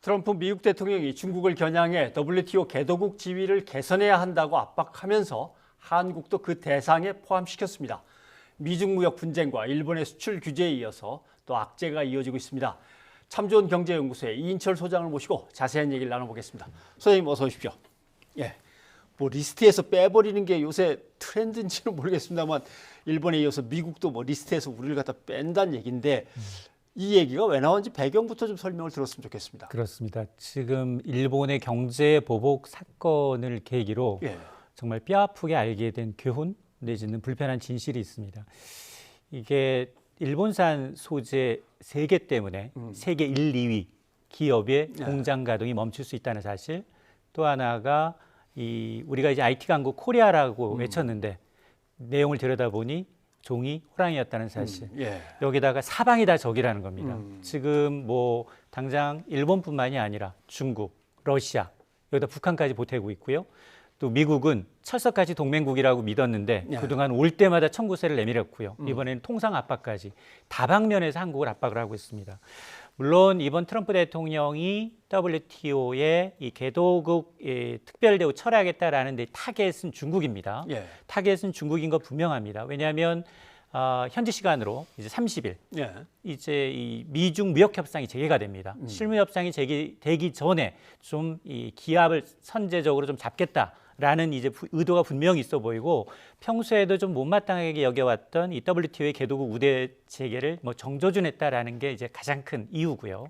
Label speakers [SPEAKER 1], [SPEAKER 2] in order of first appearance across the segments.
[SPEAKER 1] 트럼프 미국 대통령이 중국을 겨냥해 WTO 개도국 지위를 개선해야 한다고 압박하면서 한국도 그 대상에 포함시켰습니다. 미중 무역 분쟁과 일본의 수출 규제에 이어서 또 악재가 이어지고 있습니다. 참 좋은 경제연구소의 이인철 소장을 모시고 자세한 얘기를 나눠보겠습니다. 소장님 어서 오십시오. 예, 뭐 리스트에서 빼버리는 게 요새 트렌드인지는 모르겠습니다만 일본에 이어서 미국도 뭐 리스트에서 우리를 갖다 뺀다는 얘기인데 이 얘기가 왜 나온지 배경부터 좀 설명을 들었으면 좋겠습니다.
[SPEAKER 2] 그렇습니다. 지금 일본의 경제 보복 사건을 계기로 정말 뼈아프게 알게 된 교훈 내지는 불편한 진실이 있습니다. 이게 일본산 소재 세계 때문에 세계 1, 2위 기업의 공장 가동이 멈출 수 있다는 사실, 또 하나가 우리가 이제 IT 강국 코리아라고 외쳤는데 내용을 들여다보니 종이 호랑이였다는 사실. 여기다가 사방이 다 적이라는 겁니다. 지금 뭐 당장 일본뿐만이 아니라 중국, 러시아, 여기다 북한까지 보태고 있고요. 또 미국은 철석같이 동맹국이라고 믿었는데 그동안 올 때마다 청구세를 내밀었고요. 이번에는 통상 압박까지 다방면에서 한국을 압박을 하고 있습니다. 물론 이번 트럼프 대통령이 WTO의 이 개도국 특별대우 철회하겠다라는 데 타겟은 중국입니다. 타겟은 중국인 거 분명합니다. 왜냐하면 현지 시간으로 이제 30일 이제 이 미중 무역 협상이 재개가 됩니다. 실무 협상이 재개되기 전에 좀 이 기압을 선제적으로 좀 잡겠다라는 이제 의도가 분명히 있어 보이고, 평소에도 좀 못마땅하게 여겨왔던 이 WTO의 개도국 우대 체계를 뭐 정조준했다라는 게 이제 가장 큰 이유고요.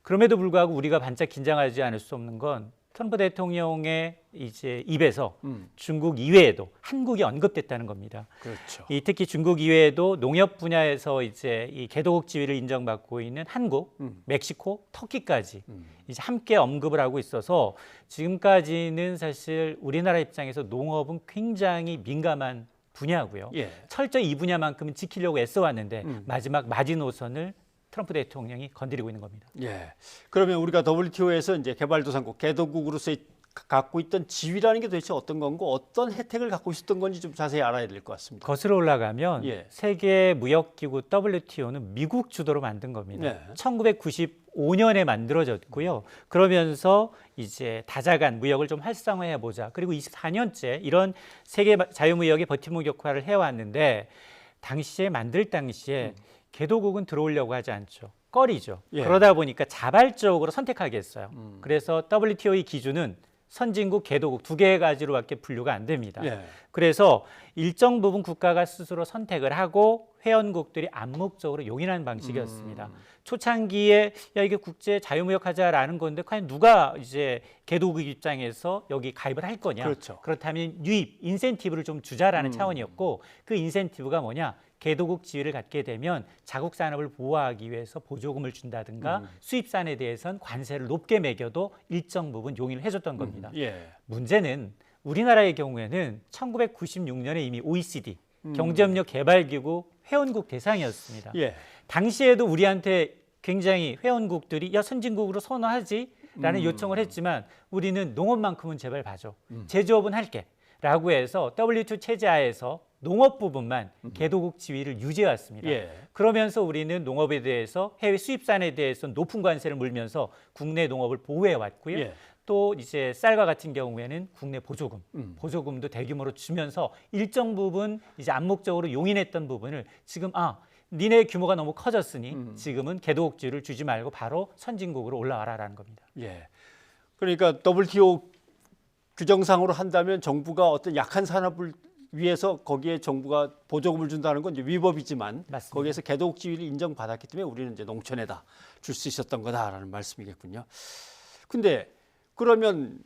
[SPEAKER 2] 그럼에도 불구하고 우리가 반짝 긴장하지 않을 수 없는 건 트럼프 대통령의 이제 입에서 중국 이외에도 한국이 언급됐다는 겁니다.
[SPEAKER 1] 그렇죠.
[SPEAKER 2] 특히 중국 이외에도 농협 분야에서 이제 이 개도국 지위를 인정받고 있는 한국, 멕시코, 터키까지 이제 함께 언급을 하고 있어서 지금까지는 사실 우리나라 입장에서 농업은 굉장히 민감한 분야고요. 철저히 이 분야만큼은 지키려고 애써왔는데 마지막 마지노선을 트럼프 대통령이 건드리고 있는 겁니다.
[SPEAKER 1] 그러면 우리가 WTO에서 이제 개발도상국, 개도국으로서 갖고 있던 지위라는 게 도대체 어떤 건고 어떤 혜택을 갖고 있었던 건지 좀 자세히 알아야 될 것 같습니다.
[SPEAKER 2] 거슬러 올라가면 세계 무역기구 WTO는 미국 주도로 만든 겁니다. 1995년에 만들어졌고요. 그러면서 이제 다자간 무역을 좀 활성화해 보자. 그리고 24년째 이런 세계 자유무역의 버팀목 역할을 해왔는데, 만들 당시에 개도국은 들어오려고 하지 않죠. 꺼리죠. 그러다 보니까 자발적으로 선택하게 했어요. 그래서 WTO의 기준은 선진국, 개도국 두 개 가지로밖에 분류가 안 됩니다. 그래서 일정 부분 국가가 스스로 선택을 하고 회원국들이 암묵적으로 용인하는 방식이었습니다. 초창기에 이게 국제 자유무역하자라는 건데 과연 누가 이제 개도국 입장에서 여기 가입을 할 거냐? 그렇다면 유입, 인센티브를 좀 주자라는 차원이었고, 그 인센티브가 뭐냐? 개도국 지위를 갖게 되면 자국 산업을 보호하기 위해서 보조금을 준다든가 수입산에 대해서는 관세를 높게 매겨도 일정 부분 용인을 해줬던 겁니다. 문제는 우리나라의 경우에는 1996년에 이미 OECD 경제협력 개발기구 회원국 대상이었습니다. 당시에도 우리한테 굉장히 회원국들이 선진국으로 선호하지라는 요청을 했지만 우리는 농업만큼은 제발 봐줘. 제조업은 할게. 라고 해서 WTO 체제하에서 농업 부분만 개도국 지위를 유지해왔습니다. 그러면서 우리는 농업에 대해서 해외 수입산에 대해서 높은 관세를 물면서 국내 농업을 보호해왔고요. 또 이제 쌀과 같은 경우에는 국내 보조금도 대규모로 주면서 일정 부분 이제 암묵적으로 용인했던 부분을 지금 니네 규모가 너무 커졌으니 지금은 개도국 지위를 주지 말고 바로 선진국으로 올라와라라는 겁니다.
[SPEAKER 1] 그러니까 WTO 규정상으로 한다면 정부가 어떤 약한 산업을 위해서 거기에 정부가 보조금을 준다는 건 이제 위법이지만
[SPEAKER 2] 맞습니다.
[SPEAKER 1] 거기에서 개도국 지위를 인정받았기 때문에 우리는 이제 농촌에다 줄 수 있었던 거다라는 말씀이겠군요. 근데 그러면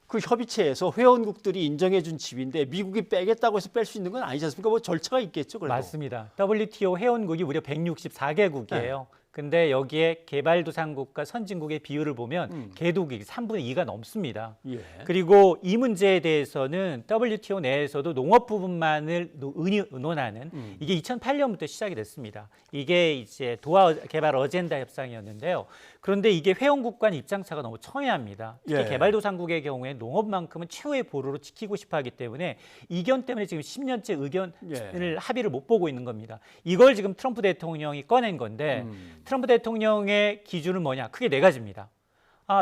[SPEAKER 1] 그 협의체에서 회원국들이 인정해 준 지위인데 미국이 빼겠다고 해서 뺄 수 있는 건 아니지 않습니까? 뭐 절차가 있겠죠, 그래도.
[SPEAKER 2] 맞습니다. WTO 회원국이 무려 164개국이에요. 근데 여기에 개발도상국과 선진국의 비율을 보면 개도국이 3분의 2가 넘습니다. 그리고 이 문제에 대해서는 WTO 내에서도 농업 부분만을 의논하는 이게 2008년부터 시작이 됐습니다. 이게 이제 도하 개발 어젠다 협상이었는데요. 그런데 이게 회원국 간 입장차가 너무 첨예합니다. 특히 개발도상국의 경우에 농업만큼은 최후의 보루로 지키고 싶어하기 때문에 이견 때문에 지금 10년째 의견을 합의를 못 보고 있는 겁니다. 이걸 지금 트럼프 대통령이 꺼낸 건데 트럼프 대통령의 기준은 뭐냐? 크게 네 가지입니다.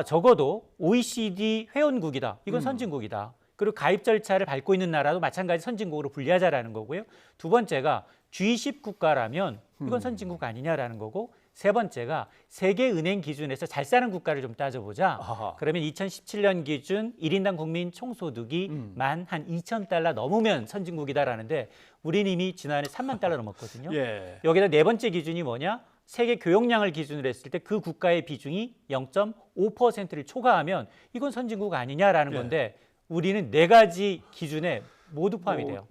[SPEAKER 2] 적어도 OECD 회원국이다. 이건 선진국이다. 그리고 가입 절차를 밟고 있는 나라도 마찬가지 선진국으로 분류하자라는 거고요. 두 번째가 G10 국가라면 이건 선진국 아니냐라는 거고, 세 번째가 세계은행 기준에서 잘 사는 국가를 좀 따져보자.
[SPEAKER 1] 아하.
[SPEAKER 2] 그러면 2017년 기준 1인당 국민 총소득이 만 한 2,000달러 넘으면 선진국이다라는데 우리는 이미 지난해 3만 달러 넘었거든요.
[SPEAKER 1] 예.
[SPEAKER 2] 여기다 네 번째 기준이 뭐냐? 세계 교역량을 기준으로 했을 때 그 국가의 비중이 0.5%를 초과하면 이건 선진국 아니냐라는
[SPEAKER 1] 예.
[SPEAKER 2] 건데 우리는 네 가지 기준에 모두 포함이 돼요.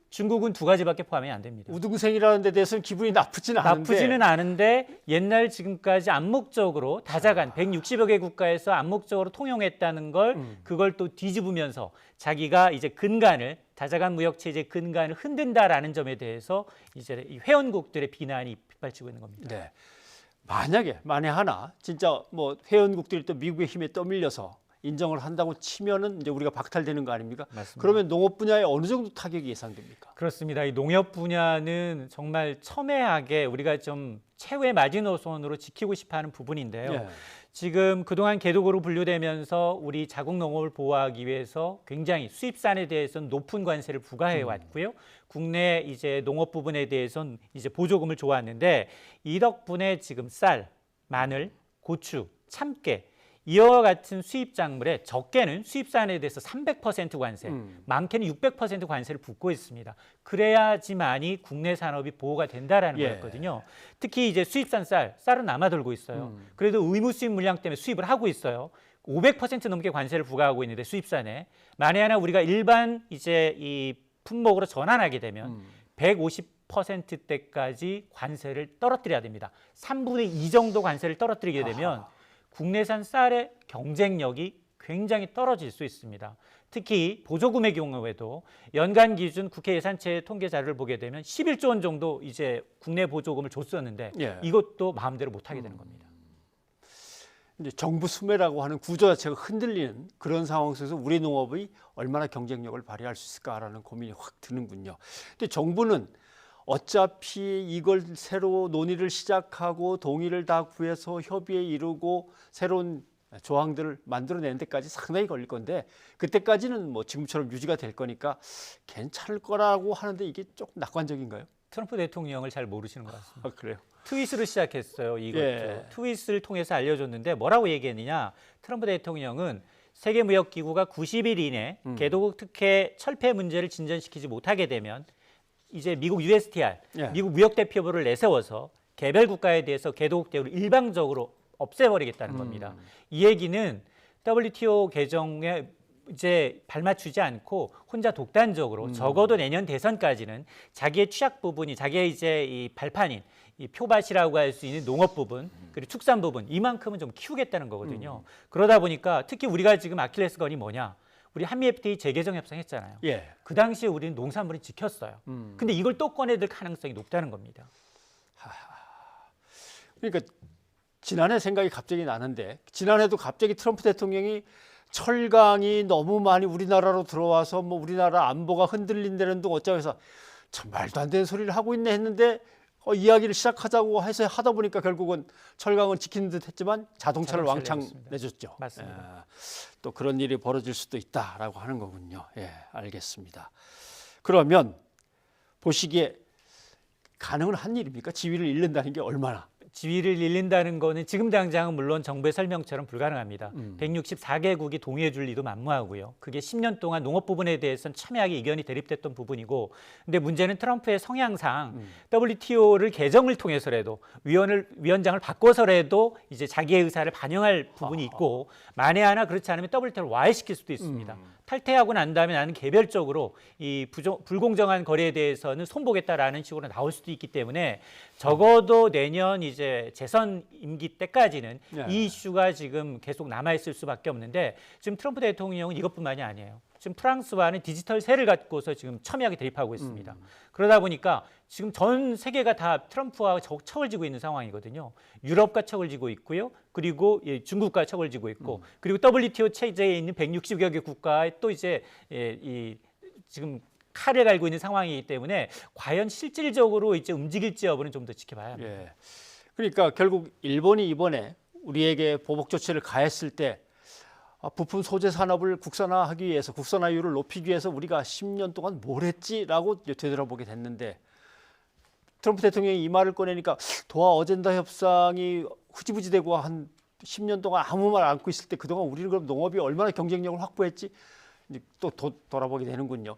[SPEAKER 2] 중국은 두 가지밖에 포함이 안 됩니다.
[SPEAKER 1] 우등생이라는 데 대해서는 기분이 나쁘지는 않은데.
[SPEAKER 2] 나쁘지는 않은데 옛날 지금까지 암묵적으로 다자간 160여 개 국가에서 암묵적으로 통용했다는 걸 그걸 또 뒤집으면서 자기가 이제 근간을 다자간 무역 체제 근간을 흔든다라는 점에 대해서 이제 이 회원국들의 비난이 빗발치고 있는 겁니다.
[SPEAKER 1] 네. 만에 하나 진짜 뭐 회원국들이 또 미국의 힘에 떠밀려서 인정을 한다고 치면은 이제 우리가 박탈되는 거 아닙니까?
[SPEAKER 2] 맞습니다.
[SPEAKER 1] 그러면 농업 분야에 어느 정도 타격이 예상됩니까?
[SPEAKER 2] 그렇습니다. 이 농협 분야는 정말 첨예하게 우리가 좀 최후의 마지노선으로 지키고 싶어하는 부분인데요.
[SPEAKER 1] 예.
[SPEAKER 2] 지금 그동안 개도국으로 분류되면서 우리 자국 농업을 보호하기 위해서 굉장히 수입산에 대해서는 높은 관세를 부과해 왔고요. 국내 이제 농업 부분에 대해서는 이제 보조금을 줘왔는데 이 덕분에 지금 쌀, 마늘, 고추, 참깨 이와 같은 수입 작물에 적게는 수입산에 대해서 300% 관세, 많게는 600% 관세를 붓고 있습니다. 그래야지만이 국내 산업이 보호가 된다라는
[SPEAKER 1] 예.
[SPEAKER 2] 거였거든요. 특히 이제 수입산 쌀은 남아돌고 있어요. 그래도 의무 수입 물량 때문에 수입을 하고 있어요. 500% 넘게 관세를 부과하고 있는데 수입산에 만에 하나 우리가 일반 이제 이 품목으로 전환하게 되면 150%대까지 관세를 떨어뜨려야 됩니다. 3분의 2 정도 관세를 떨어뜨리게 되면 국내산 쌀의 경쟁력이 굉장히 떨어질 수 있습니다. 특히 보조금의 경우에도 연간 기준 국회 예산처의 통계 자료를 보게 되면 11조 원 정도 이제 국내 보조금을 줬었는데
[SPEAKER 1] 예.
[SPEAKER 2] 이것도 마음대로 못 하게 되는 겁니다.
[SPEAKER 1] 이제 정부 수매라고 하는 구조 자체가 흔들리는 그런 상황 속에서 우리 농업이 얼마나 경쟁력을 발휘할 수 있을까라는 고민이 확 드는군요. 근데 정부는 어차피 이걸 새로 논의를 시작하고 동의를 다 구해서 협의에 이르고 새로운 조항들을 만들어내는 데까지 상당히 걸릴 건데 그때까지는 뭐 지금처럼 유지가 될 거니까 괜찮을 거라고 하는데 이게 조금 낙관적인가요?
[SPEAKER 2] 트럼프 대통령을 잘 모르시는 것 같습니다.
[SPEAKER 1] 아, 그래요?
[SPEAKER 2] 트윗으로 시작했어요. 이것도
[SPEAKER 1] 예.
[SPEAKER 2] 트윗을 통해서 알려줬는데 뭐라고 얘기했느냐? 트럼프 대통령은 세계무역기구가 90일 이내 개도국 특혜 철폐 문제를 진전시키지 못하게 되면 이제 미국 USTR,
[SPEAKER 1] 예.
[SPEAKER 2] 미국 무역대표부를 내세워서 개별 국가에 대해서 개도국 대우를 일방적으로 없애버리겠다는 겁니다. 이 얘기는 WTO 개정에 이제 발맞추지 않고 혼자 독단적으로 적어도 내년 대선까지는 자기의 취약 부분이 자기의 이제 이 발판인 이 표밭이라고 할 수 있는 농업 부분 그리고 축산 부분 이만큼은 좀 키우겠다는 거거든요. 그러다 보니까 특히 우리가 지금 아킬레스건이 뭐냐? 우리 한미 FTA 재개정 협상했잖아요.
[SPEAKER 1] 예.
[SPEAKER 2] 그 당시에 우리는 농산물을 지켰어요. 근데 이걸 또 꺼내들 가능성이 높다는 겁니다.
[SPEAKER 1] 그러니까 지난해 생각이 갑자기 나는데 지난해도 갑자기 트럼프 대통령이 철강이 너무 많이 우리나라로 들어와서 뭐 우리나라 안보가 흔들린다는 둥 어쩌고 해서 참 말도 안 되는 소리를 하고 있네 했는데 이야기를 시작하자고 해서 하다 보니까 결국은 철강은 지키는 듯 했지만 자동차를 왕창
[SPEAKER 2] 내줬습니다.
[SPEAKER 1] 내줬죠.
[SPEAKER 2] 맞습니다.
[SPEAKER 1] 또 그런 일이 벌어질 수도 있다라고 하는 거군요. 예, 알겠습니다. 그러면 보시기에 가능은 한 일입니까? 지위를 잃는다는 게 얼마나?
[SPEAKER 2] 지위를 잃는다는 거는 지금 당장은 물론 정부의 설명처럼 불가능합니다. 164개국이 동의해 줄 리도 만무하고요. 그게 10년 동안 농업 부분에 대해서는 첨예하게 의견이 대립됐던 부분이고 근데 문제는 트럼프의 성향상 WTO를 개정을 통해서라도 위원장을 바꿔서라도 이제 자기의 의사를 반영할 부분이 있고 만에 하나 그렇지 않으면 WTO를 와해시킬 수도 있습니다. 탈퇴하고 난 다음에 나는 개별적으로 이 불공정한 거래에 대해서는 손보겠다라는 식으로 나올 수도 있기 때문에 적어도 내년 이제 재선 임기 때까지는 이 이슈가 지금 계속 남아있을 수밖에 없는데 지금 트럼프 대통령은 이것뿐만이 아니에요. 지금 프랑스와는 디지털 세를 갖고서 지금 첨예하게 대립하고 있습니다. 그러다 보니까 지금 전 세계가 다 트럼프와 척을 지고 있는 상황이거든요. 유럽과 척을 지고 있고요. 그리고 중국과 척을 지고 있고 그리고 WTO 체제에 있는 160여 개 국가에 또 이제 이 지금 칼을 갈고 있는 상황이기 때문에 과연 실질적으로 이제 움직일지 여부는 좀 더 지켜봐야 합니다.
[SPEAKER 1] 예. 그러니까 결국 일본이 이번에 우리에게 보복 조치를 가했을 때 부품 소재 산업을 국산화하기 위해서 국산화율을 높이기 위해서 우리가 10년 동안 뭘 했지라고 되돌아보게 됐는데 트럼프 대통령이 이 말을 꺼내니까 도하 어젠다 협상이 흐지부지되고 한 10년 동안 아무 말 안고 있을 때 그동안 우리는 그럼 농업이 얼마나 경쟁력을 확보했지? 이제 또 돌아보게 되는군요.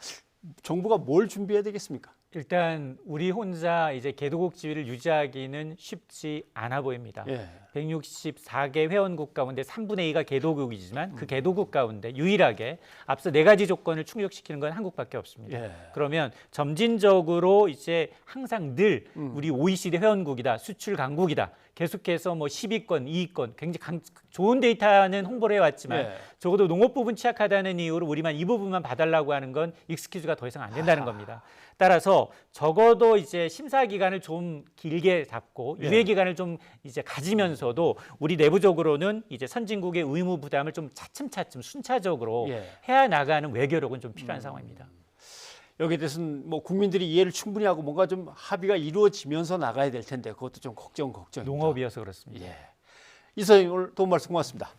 [SPEAKER 1] 정부가 뭘 준비해야 되겠습니까?
[SPEAKER 2] 일단 우리 혼자 이제 개도국 지위를 유지하기는 쉽지 않아 보입니다.
[SPEAKER 1] 예.
[SPEAKER 2] 164개 회원국 가운데 3분의 2가 개도국이지만 그 개도국 가운데 유일하게 앞서 4가지 조건을 충족시키는 건 한국밖에 없습니다.
[SPEAKER 1] 예.
[SPEAKER 2] 그러면 점진적으로 이제 항상 늘 우리 OECD 회원국이다, 수출 강국이다. 계속해서 뭐 10위권, 2위권 굉장히 좋은 데이터는 홍보를 해왔지만
[SPEAKER 1] 예.
[SPEAKER 2] 적어도 농업 부분 취약하다는 이유로 우리만 이 부분만 봐달라고 하는 건 익스큐즈가 더 이상 안 된다는 겁니다. 따라서 적어도 이제 심사 기간을 좀 길게 잡고 유예 기간을 좀 이제 가지면서도 우리 내부적으로는 이제 선진국의 의무 부담을 좀 차츰차츰 순차적으로 해야 나가는 외교력은 좀 필요한 상황입니다.
[SPEAKER 1] 여기에 대해서는 뭐 국민들이 이해를 충분히 하고 뭔가 좀 합의가 이루어지면서 나가야 될 텐데 그것도 좀 걱정입니다.
[SPEAKER 2] 농업이어서 그렇습니다.
[SPEAKER 1] 예. 이사님 오늘 도움 말씀 고맙습니다.